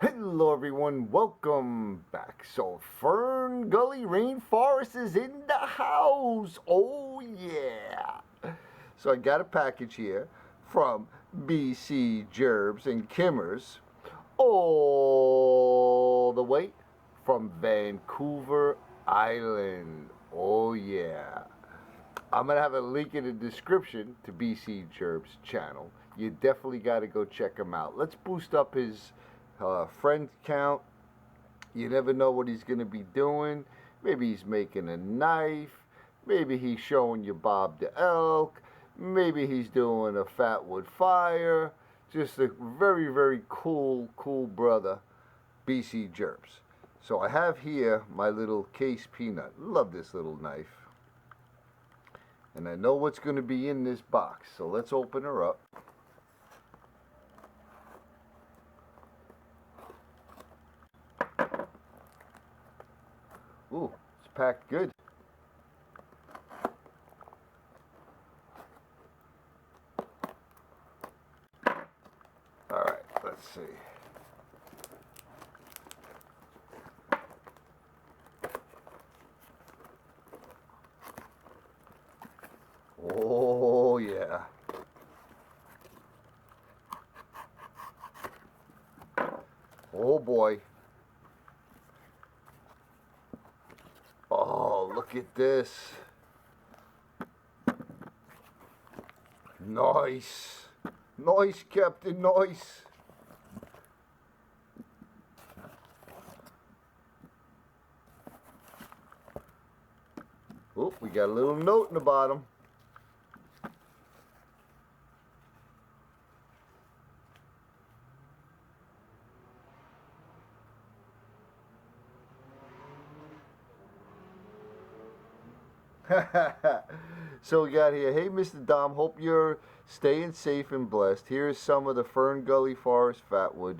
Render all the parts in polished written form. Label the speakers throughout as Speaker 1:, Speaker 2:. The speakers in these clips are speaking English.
Speaker 1: Hello everyone, welcome back. So Ferngully Rainforest is in the house. Oh yeah. So I got a package here from BC Jerbs and Kimmers all the way from Vancouver Island. Oh yeah. I'm going to have a link in the description to BC Jerb's channel. You definitely got to go check him out. Let's boost up his friend count. You never know what he's going to be doing. Maybe he's making a knife. Maybe he's showing you Bob the Elk. Maybe he's doing a fat wood fire. Just a very, very cool brother, BC Jerbs. So I have here my little case peanut. Love this little knife. And I know what's going to be in this box. So let's open her up. Ooh, it's packed good. All right, let's see. Oh, yeah. Oh, boy. Oh, look at this. Nice. Nice, Captain, nice. Oh, we got a little note in the bottom. So we got here, hey Mr. Dom, hope you're staying safe and blessed. Here's some of the Ferngully Forest Fatwood.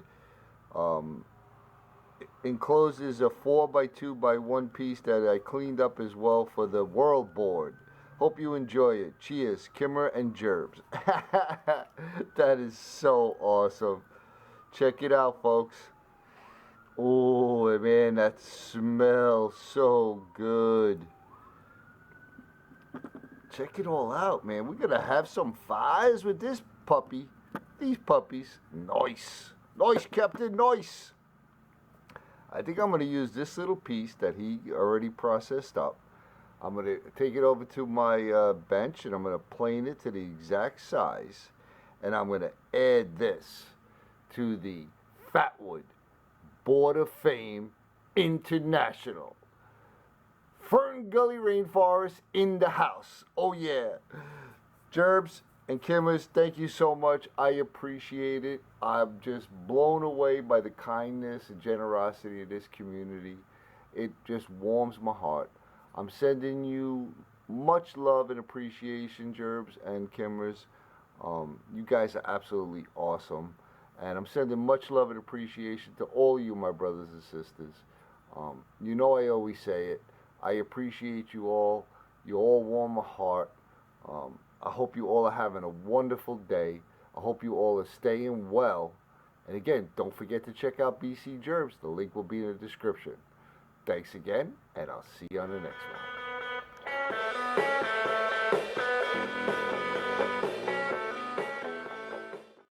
Speaker 1: Enclosed is a 4x2x1 piece that I cleaned up as well for the World Board. Hope you enjoy it. Cheers, Kimmer and Jerbs. That is so awesome. Check it out, folks. Oh man, that smells so good. Check it all out, man. We're gonna have some fires with this puppy. These puppies. Nice. Nice, Captain, nice. I think I'm gonna use this little piece that he already processed up. I'm gonna take it over to my bench and I'm gonna plane it to the exact size. And I'm gonna add this to the Fatwood Board of Fame International. Ferngully Rainforest in the house. Oh yeah. Jerbs and Kimmers, thank you so much. I appreciate it. I'm just blown away by the kindness and generosity of this community. It just warms my heart. I'm sending you much love and appreciation, Jerbs and Kimmers. You guys are absolutely awesome. And I'm sending much love and appreciation to all you, my brothers and sisters. You know I always say it. I appreciate you all. You all warm my heart. I hope you all are having a wonderful day. I hope you all are staying well. And again, don't forget to check out BC Jerbs. The link will be in the description. Thanks again, and I'll see you on the next one.